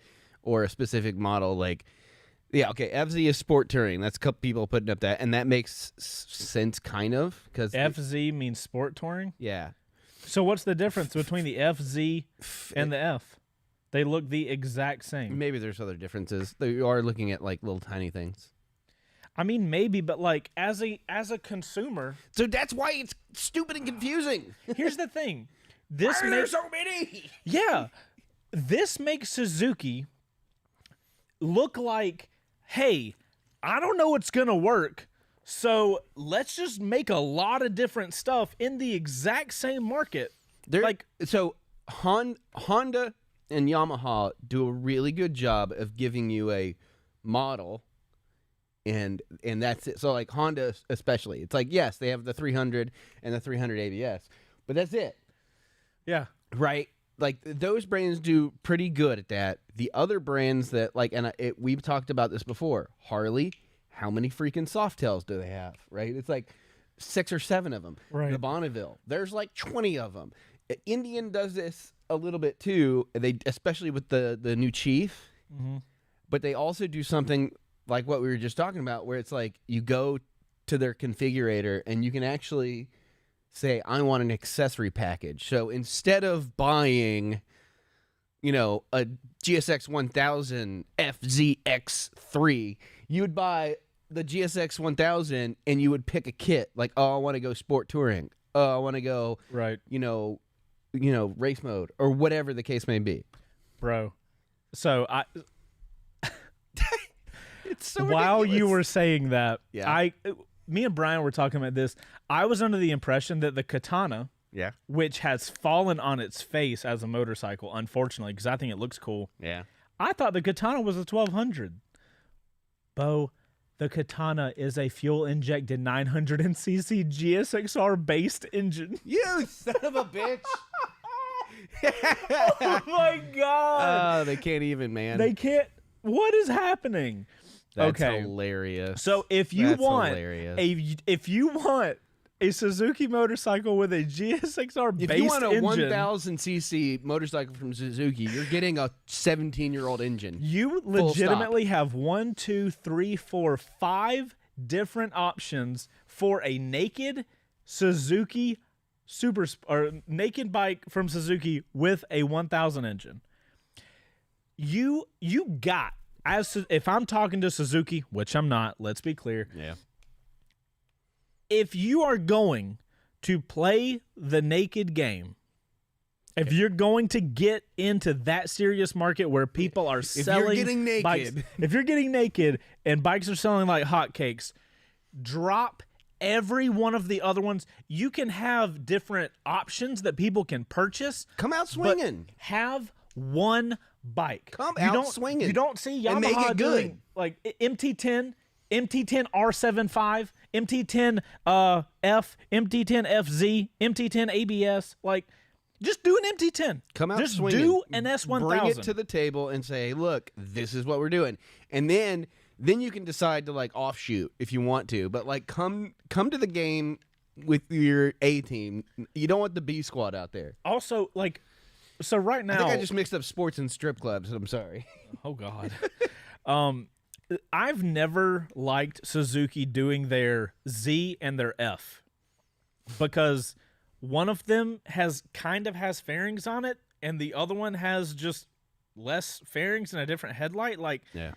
or a specific model. Like, yeah, okay, FZ is sport touring. That's a couple people putting up that, and that makes sense, kind of, because FZ means sport touring. Yeah. So what's the difference between the FZ and the F? They look the exact same. Maybe there's other differences. You are looking at like little tiny things. I mean, maybe, but like as a consumer, so that's why it's stupid and confusing. Here's the thing: why are there so many? Yeah, this makes Suzuki look like, hey, I don't know what's gonna work, So let's just make a lot of different stuff in the exact same market. So Honda and Yamaha do a really good job of giving you a model, and that's it. So like Honda especially, it's like, yes, they have the 300 and the 300 ABS, but that's it. Yeah. Right? Like those brands do pretty good at that. The other brands that we've talked about this before. Harley, how many freaking Softails do they have? Right? It's like 6 or 7 of them. Right. The Bonneville, there's like 20 of them. Indian does this a little bit too. They especially with the new Chief, but they also do something like what we were just talking about, where it's like you go to their configurator and you can actually say, I want an accessory package. So instead of buying, a GSX 1000 FZX3, you would buy the GSX 1000 and you would pick a kit. Like, oh, I want to go sport touring. Oh, I want to go, right. Race mode or whatever the case may be. Bro. So It's so while ridiculous. you were saying that, Yeah. Me and Brian were talking about this. I was under the impression that the Katana, Yeah. which has fallen on its face as a motorcycle, unfortunately, because I think it looks cool. Yeah. I thought the Katana was a 1200. Bo, the Katana is a fuel-injected 900cc GSXR based engine. You son of a bitch. Oh my god! Oh, they can't even, man. They can't. What is happening? That's okay, hilarious. so if you That's want hilarious. a Suzuki motorcycle with a GSXR based if you want a engine, 1000cc motorcycle from Suzuki, you're getting a 17-year-old engine. you Full legitimately have 1, 2, 3, 4, 5 different options for a naked Suzuki or naked bike from Suzuki with a 1000 engine. You got, if I'm talking to Suzuki, which I'm not, let's be clear. Yeah. If you are going to play the naked game, if you're going to get into that serious market where people are selling getting naked. bikes, if you're getting naked and bikes are selling like hotcakes, drop every one of the other ones. You can have different options that people can purchase. Come out but swinging. Have one bike. Come out swinging. You don't see Yamaha And make it good. doing like MT10, MT10 R75, MT10 F, MT10 FZ, MT10 ABS. Like, just do an MT10. Come out just swinging. do an S1000. Bring it to the table and say, look, this is what we're doing. And then you can decide to like offshoot if you want to. But like come to the game with your A team. You don't want the B squad out there. Also, like, so right now, I think I just mixed up sports and strip clubs. I'm sorry. Oh God. I've never liked Suzuki doing their Z and their F because one of them has fairings on it and the other one has just less fairings and a different headlight. Like, Yeah.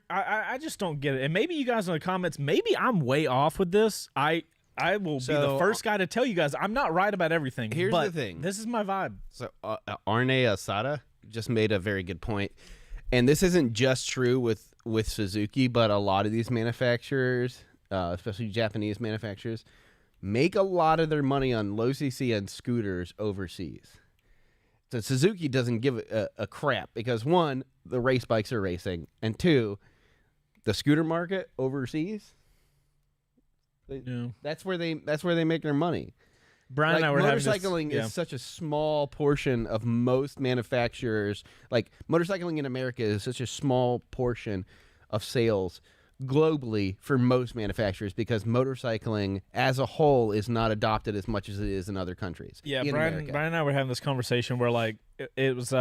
I just don't get it. And maybe you guys in the comments, maybe I'm way off with this. I will be the first guy to tell you guys I'm not right about everything. Here's but the thing. This is my vibe. So Arne Asada just made a very good point. And this isn't just true with Suzuki, but a lot of these manufacturers, especially Japanese manufacturers, make a lot of their money on low CC and scooters overseas. So Suzuki doesn't give a crap because, one, the race bikes are racing, and two, the scooter market overseas, that's where they make their money. Brian Like, and I were having motorcycling this, is such a small portion of most manufacturers. Like, motorcycling in America is such a small portion of sales globally for most manufacturers because motorcycling as a whole is not adopted as much as it is in other countries. Yeah, in Brian America. and I were having this conversation where, like, it was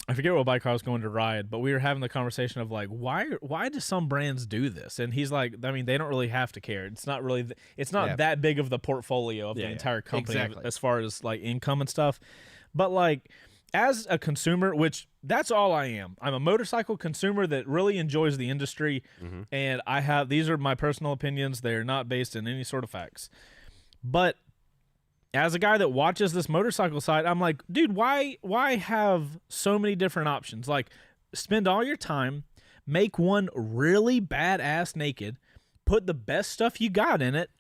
I forget what bike I was going to ride, but we were having the conversation of like, why do some brands do this? And he's like, I mean, they don't really have to care. It's not really that big of the portfolio of the entire company Exactly. as far as like income and stuff. But like, as a consumer, which that's all I am. I'm a motorcycle consumer that really enjoys the industry, and these are my personal opinions. They are not based in any sort of facts. But as a guy that watches this motorcycle side, I'm like, dude, why have so many different options? Like, spend all your time make one really badass naked, put the best stuff you got in it,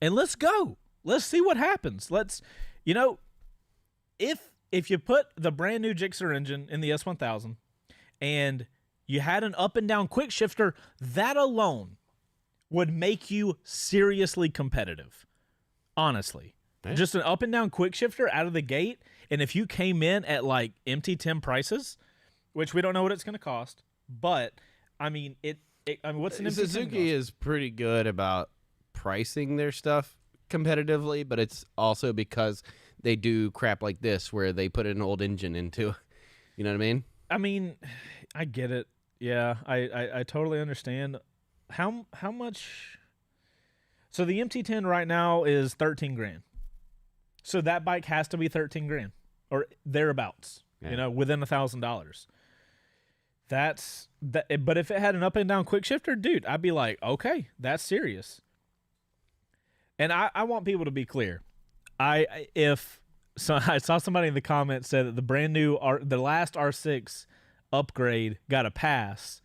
and let's go. Let's see what happens. Let's, if you put the brand new Gixxer engine in the S1000 and you had an up and down quick shifter, that alone would make you seriously competitive. Honestly. Yeah. Just an up and down quick shifter out of the gate, and if you came in at like MT10 prices, which we don't know what it's going to cost, but I mean, what's an MT10 Suzuki is pretty good about pricing their stuff competitively, but it's also because they do crap like this where they put an old engine into, you know what I mean? I mean, I get it. Yeah, I totally understand. How much? So the MT10 right now is 13 grand. So that bike has to be 13 grand or thereabouts. Yeah. Within $1,000. That's that. But if it had an up and down quick shifter, dude, I'd be like, okay, that's serious. And I want people to be clear. I saw somebody in the comments said that the brand new the last R6 upgrade got a pass.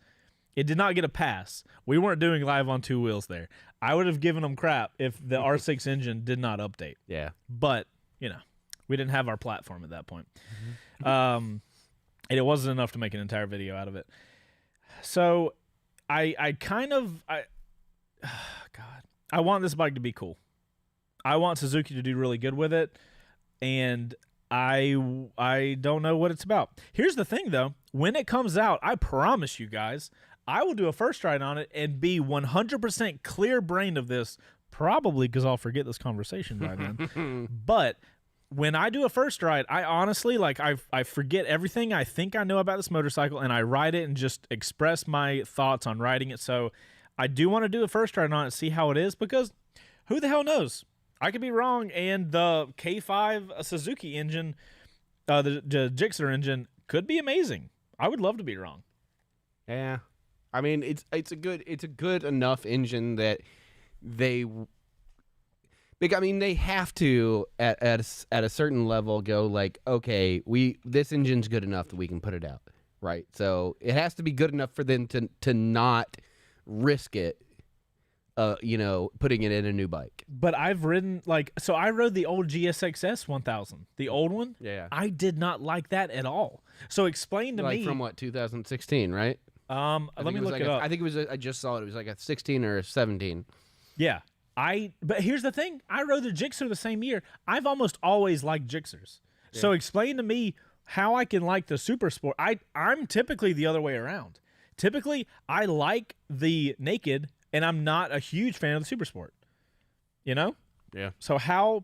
It did not get a pass. We weren't doing live on two wheels there. I would have given them crap if the R6 engine did not update. Yeah. But, we didn't have our platform at that point. Mm-hmm. And it wasn't enough to make an entire video out of it. So I want this bike to be cool. I want Suzuki to do really good with it, and I don't know what it's about. Here's the thing, though. When it comes out, I promise you guys, I will do a first ride on it and be 100% clear-brained of this, probably because I'll forget this conversation by then. But when I do a first ride, I honestly, I forget everything I think I know about this motorcycle, and I ride it and just express my thoughts on riding it. So I do want to do a first ride on it and see how it is, because who the hell knows? I could be wrong, and the K5 Suzuki engine, the Gixxer engine, could be amazing. I would love to be wrong. Yeah, I mean it's a good enough engine that they have to at a certain level go like, okay, this engine's good enough that we can put it out, right? So it has to be good enough for them to not risk it. Putting it in a new bike. But I've ridden I rode the old GSXS 1000, the old one. Yeah. I did not like that at all. So explain to me. From what, 2016, right? Let me look it up. I think it was. I just saw it. It was like a 16 or a 17. Yeah. But here's the thing. I rode the Gixxer the same year. I've almost always liked Gixxers. Yeah. So explain to me how I can like the Super Sport. I'm typically the other way around. Typically, I like the naked, and I'm not a huge fan of the Super Sport. Yeah. So how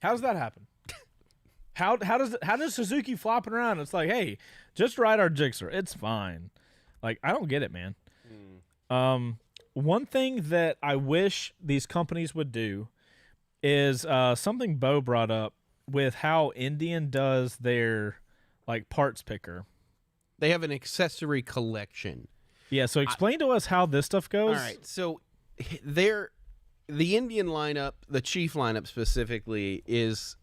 does that happen? How does Suzuki flopping around? It's like, hey, just ride our Gixxer. It's fine. I don't get it, man. One thing that I wish these companies would do is something Bo brought up with how Indian does their parts picker. They have an accessory collection. Yeah, so explain to us how this stuff goes. All right, so the Indian lineup, the Chief lineup specifically, is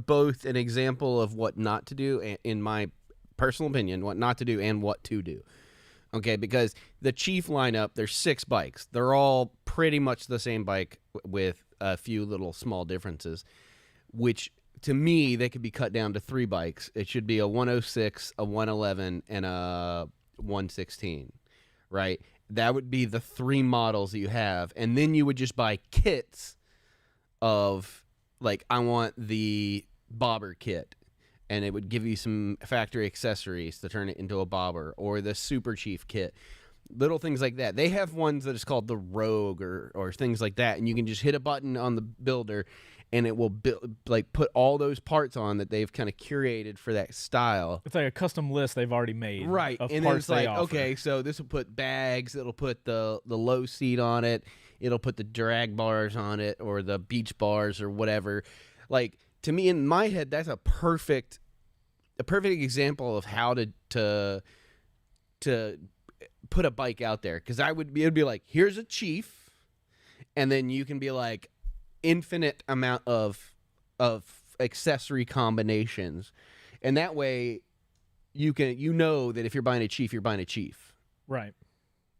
both an example of what not to do, in my personal opinion, what not to do and what to do. Okay, because the Chief lineup, there's 6 bikes. They're all pretty much the same bike with a few little small differences, which to me, they could be cut down to 3 bikes. It should be a 106, a 111, and a 116. Right? That would be the 3 models that you have. And then you would just buy kits of, I want the bobber kit. And it would give you some factory accessories to turn it into a bobber. Or the Super Chief kit. Little things like that. They have ones that is called the Rogue or things like that. And you can just hit a button on the builder, and it will put all those parts on that they've kind of curated for that style. It's like a custom list they've already made. Right. Of and parts then it's offer. Okay, so this will put bags, it'll put the low seat on it, it'll put the drag bars on it, or the beach bars or whatever. To me, in my head, that's a perfect example of how to put a bike out there. Because it'd be like, here's a Chief, and then you can be like, infinite amount of accessory combinations, and that way you know that if you're buying a Chief, you're buying a Chief. Right.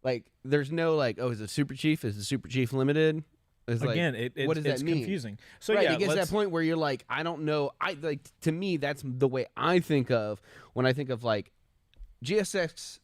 Like, there's no like, oh, is it Super Chief? Is it Super Chief Limited? It's Again, what does it's that mean? confusing. So right, yeah, it gets to that point where you're like, I don't know. I like to me that's the way I think of when I think of like GSX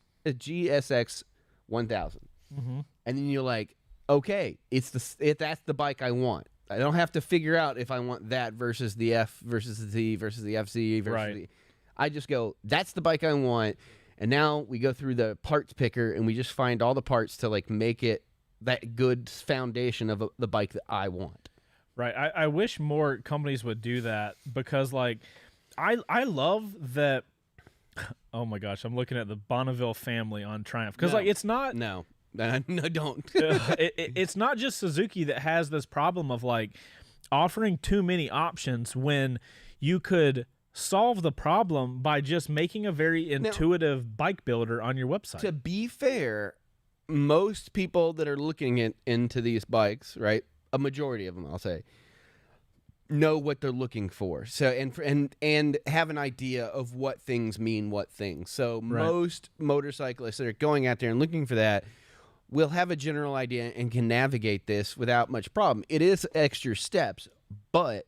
1000, mm-hmm. and then you're like, okay, that's the bike I want. I don't have to figure out if I want that versus the F versus the Z versus the FC versus Right. the. I just go, that's the bike I want, and now we go through the parts picker and we just find all the parts to like make it that good foundation of the bike that I want. Right. I wish more companies would do that because, like, I love that. Oh my gosh, I'm looking at the Bonneville family on Triumph because, like, it's not. No, don't. It's not just Suzuki that has this problem of like offering too many options when you could solve the problem by just making a very intuitive bike builder on your website. To be fair, most people that are looking into these bikes, right? A majority of them, I'll say, know what they're looking for. So and have an idea of what things mean what things. So most motorcyclists that are going out there and looking for that will have a general idea and can navigate this without much problem. It is extra steps, but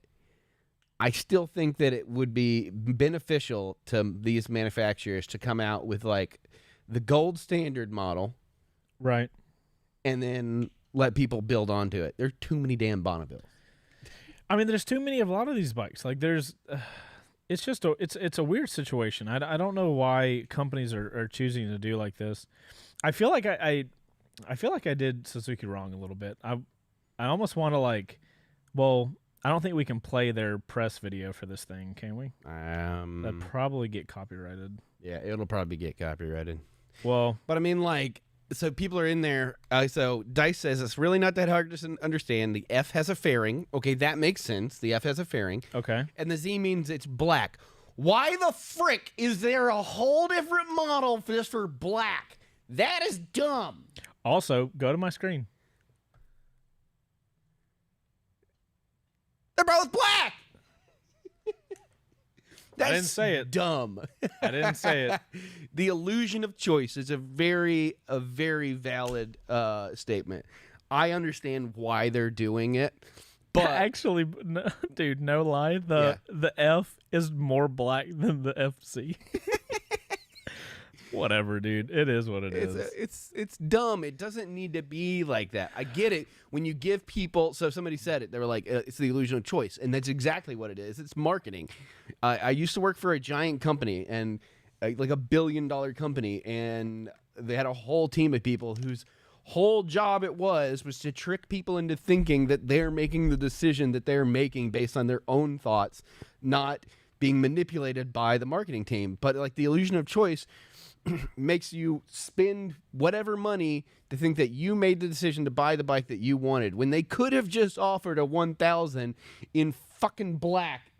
I still think that it would be beneficial to these manufacturers to come out with like the gold standard model, right, and then let people build onto it. There are too many damn Bonnevilles. I mean, there's too many of a lot of these bikes. Like, there's, it's just it's a weird situation. I don't know why companies are choosing to do like this. I feel like I feel like I did Suzuki wrong a little bit. I almost want to like, well, I don't think we can play their press video for this thing, can we? That'd probably get copyrighted. Yeah, it'll probably get copyrighted. Well, but I mean, like, so people are in there. So Dice says it's really not that hard to understand. The F has a fairing. Okay, that makes sense. The F has a fairing. Okay. And the Z means it's black. Why the frick is there a whole different model just for black? That is dumb. Also, go to my screen. They're both black. I didn't say it. Dumb. I didn't say it. The illusion of choice is a very valid statement. I understand why they're doing it, but actually, no, dude, no lie, the F is more black than the FC. Whatever, dude. It is what it is. It's dumb. It doesn't need to be like that. I get it. When you give people, so somebody said it, they were like, it's the illusion of choice. And that's exactly what it is. It's marketing. I used to work for a giant company, and like $1 billion company, and they had a whole team of people whose whole job it was to trick people into thinking that they're making the decision that they're making based on their own thoughts, not being manipulated by the marketing team. But like the illusion of choice makes you spend whatever money to think that you made the decision to buy the bike that you wanted when they could have just offered a 1000 in fucking black.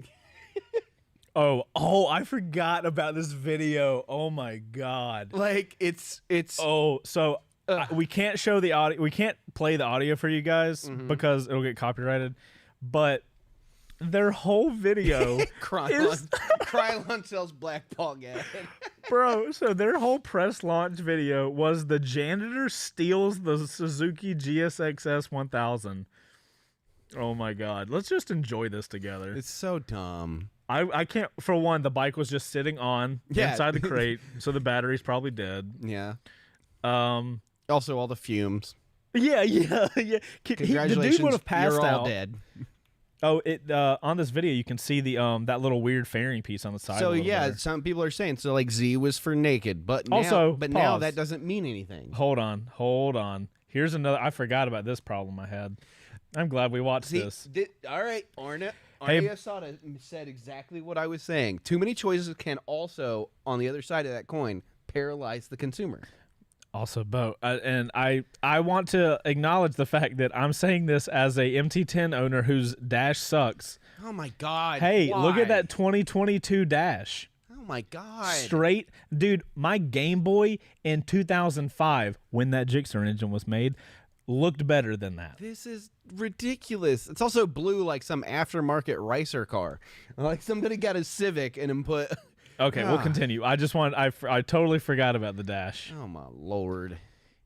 Oh, I forgot about this video. Oh my god. Like it's Oh, so we can't show the audio. We can't play the audio for you guys because it'll get copyrighted. But their whole video Krylon sells black Paul gas. Bro, so their whole press launch video was the janitor steals the Suzuki GSXS 1000. Oh my god. Let's just enjoy this together. It's so dumb. I can't, for one, the bike was just sitting on inside the crate, so the battery's probably dead. Yeah. Also all the fumes. Yeah. Congratulations, the dude would have passed you're all out. dead. Oh, on this video you can see the that little weird fairing piece on the side. So yeah, there. some people are saying so like Z was for naked, but now, also now that doesn't mean anything. Hold on. Here's another. I forgot about this problem I had. I'm glad we watched this. All right, Arna Hey. Asada said exactly what I was saying. Too many choices can also, on the other side of that coin, paralyze the consumer. Also, Bo, and I want to acknowledge the fact that I'm saying this as a MT10 owner whose dash sucks. Oh my god! Hey, why? look at that 2022 dash. Oh my god! Straight, dude. My Game Boy in 2005, when that Gixxer engine was made, looked better than that. This is ridiculous. It's also blue like some aftermarket racer car. Like somebody got a Civic and then put Okay, we'll continue. I totally forgot about the dash. Oh my Lord.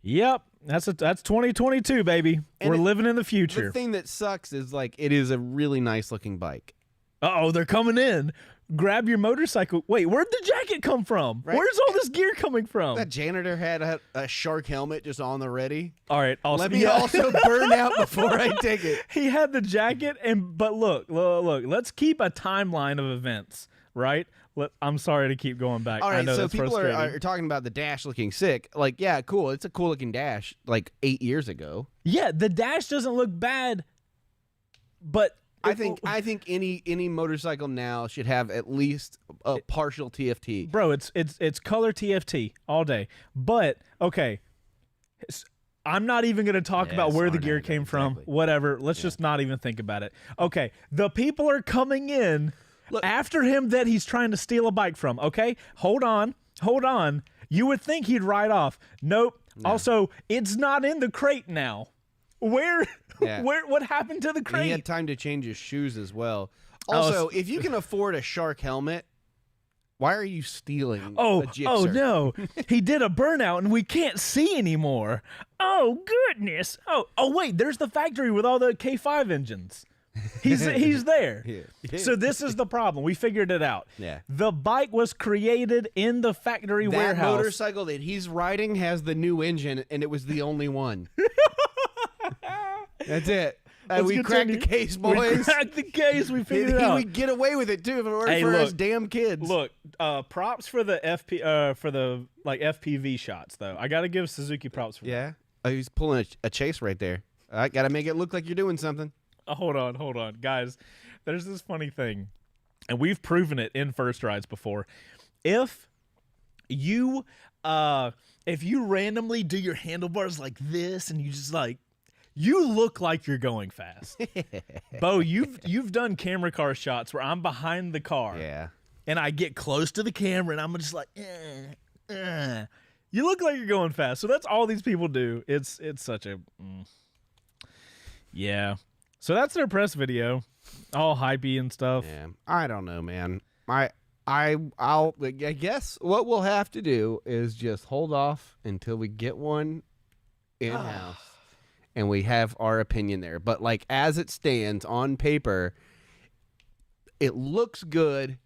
Yep, that's 2022, baby. And We're living in the future. The thing that sucks is like it is a really nice looking bike. Uh-oh, they're coming in. Grab your motorcycle. Wait, where'd the jacket come from? Right. Where's all this gear coming from? That janitor had a shark helmet just on the ready. All right, let me also burn out before I take it. He had the jacket, but look. Let's keep a timeline of events, right? I'm sorry to keep going back. All right, I know so that's people frustrating. are talking about the dash looking sick. Like, yeah, cool. It's a cool looking dash. Like 8 years ago. Yeah, the dash doesn't look bad, but I think any motorcycle now should have at least a partial TFT. Bro, it's color TFT all day. But okay, I'm not even going to talk about where the gear came from. Whatever. Let's just not even think about it. Okay, the people are coming in after him that he's trying to steal a bike from. Okay, hold on. You would think he'd ride off. Nope. No. Also, it's not in the crate now. Where? Yeah. What happened to the crate? He had time to change his shoes as well. Also, if you can afford a shark helmet, why are you stealing a Gixxer? Oh, no. He did a burnout and we can't see anymore. Oh, goodness. Oh, wait, there's the factory with all the K5 engines. He's there. Yeah. So this is the problem. We figured it out. Yeah. The bike was created in the factory warehouse. That motorcycle that he's riding has the new engine, and it was the only one. That's it. We cracked the case, boys. We cracked the case. We figured it out. He would get away with it too if it weren't for his damn kids. Look, props for the FPV shots though. I got to give Suzuki props for that. Yeah. Oh, he's pulling a chase right there. All right, got to make it look like you're doing something. Hold on, guys. There's this funny thing, and we've proven it in first rides before. If you randomly do your handlebars like this, and you just like. You look like you're going fast. Bo, you've done camera car shots where I'm behind the car. Yeah. And I get close to the camera and I'm just like, You look like you're going fast. So that's all these people do. It's such a Yeah. So that's their press video. All hypey and stuff. Yeah. I don't know, man. I guess what we'll have to do is just hold off until we get one in-house. And we have our opinion there. But, like, as it stands on paper, it looks good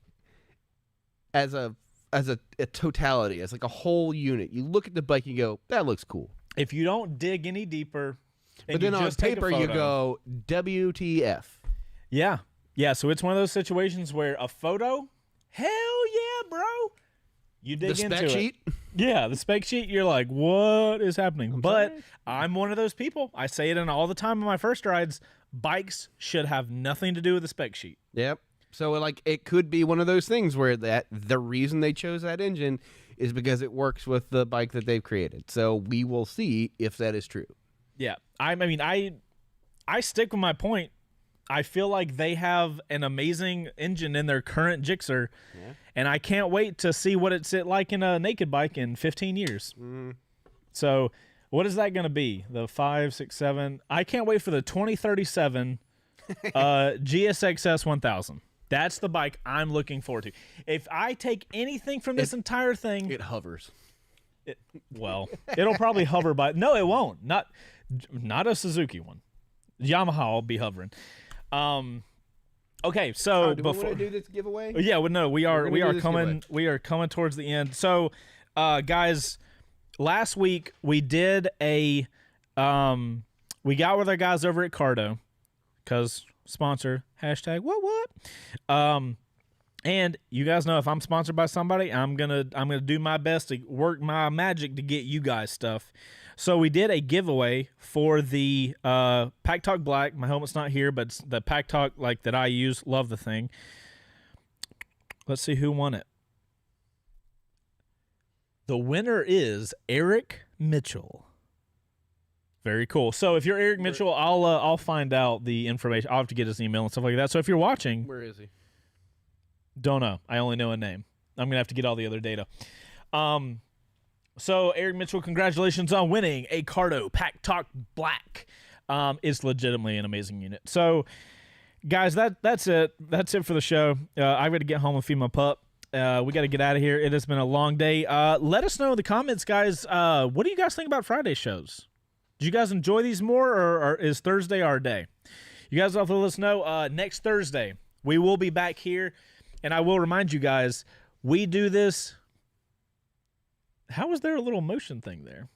as a totality, as, like, a whole unit. You look at the bike and you go, that looks cool. If you don't dig any deeper, but then on paper you go, WTF. Yeah. Yeah, so it's one of those situations where a photo, hell yeah, bro. You dig into it. The spec sheet? Yeah, the spec sheet, you're like, what is happening? I'm one of those people. I say it all the time on my first rides. Bikes should have nothing to do with the spec sheet. Yep. So, like, it could be one of those things where the reason they chose that engine is because it works with the bike that they've created. So we will see if that is true. Yeah. I mean, I stick with my point. I feel like they have an amazing engine in their current Gixxer, and I can't wait to see what it's like in a naked bike in 15 years. So what is that going to be? The 5, 6, 7? I can't wait for the 2037 GSXS 1000. That's the bike I'm looking forward to. If I take anything from this entire thing... It hovers. It'll probably hover by... No, it won't. Not a Suzuki one. Yamaha will be hovering. Okay, so do we want to do this giveaway? Yeah, well, no, we are coming. We are coming towards the end. So, guys, last week we did we got with our guys over at Cardo, cause sponsor # what. And you guys know if I'm sponsored by somebody, I'm gonna do my best to work my magic to get you guys stuff. So we did a giveaway for the Pack Talk Black. My helmet's not here, but it's the Pack Talk like that I use. Love the thing. Let's see who won it. The winner is Eric Mitchell. Very cool. So if you're Eric Mitchell, I'll find out the information. I'll have to get his email and stuff like that. So if you're watching, where is he? Don't know. I only know a name. I'm gonna have to get all the other data. So, Eric Mitchell, congratulations on winning a Cardo Pack Talk Black. It's legitimately an amazing unit. So, guys, that's it. That's it for the show. I've got to get home and feed my pup. We got to get out of here. It has been a long day. Let us know in the comments, guys. What do you guys think about Friday shows? Do you guys enjoy these more, or is Thursday our day? You guys have to let us know. Next Thursday, we will be back here, and I will remind you guys, we do this. How was there a little motion thing there?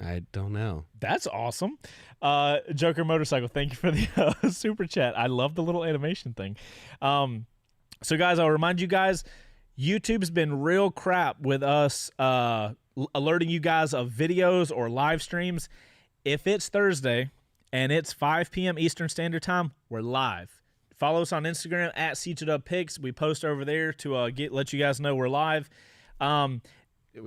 I don't know. That's awesome. Joker Motorcycle, thank you for the super chat. I love the little animation thing. So, guys, I'll remind you guys, YouTube's been real crap with us alerting you guys of videos or live streams. If it's Thursday and it's 5 p.m. Eastern Standard Time, we're live. Follow us on Instagram at C2WPicks. We post over there to let you guys know we're live.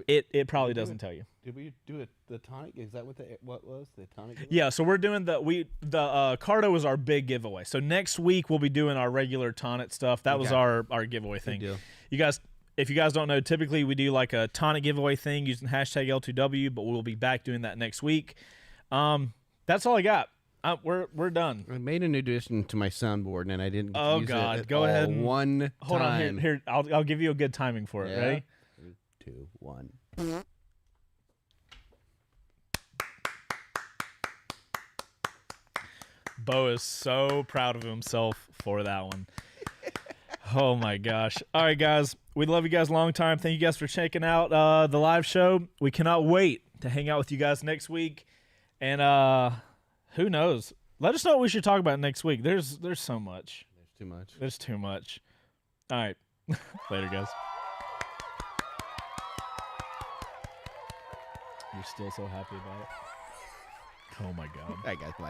It probably doesn't tell you. Did we do it? The tonic? Is that what was the tonic? Giveaway? Yeah, so we're doing the Cardo was our big giveaway. So next week we'll be doing our regular tonic stuff. That was our giveaway thing. Good deal. You guys, if you guys don't know, typically we do like a tonic giveaway thing using hashtag L2W, but we'll be back doing that next week. That's all I got. We're done. I made a new addition to my soundboard and I didn't. Oh use God! it Go ahead. And, one hold time. on here. I'll give you a good timing for it. Yeah. Ready? 3, 2, 1. Bo is so proud of himself for that one. Oh my gosh. All right, guys. We love you guys a long time. Thank you guys for checking out the live show. We cannot wait to hang out with you guys next week. And who knows? Let us know what we should talk about next week. There's so much. There's too much. There's too much. All right. Later, guys. You're still so happy about it. Oh my God. All right, guys. Bye.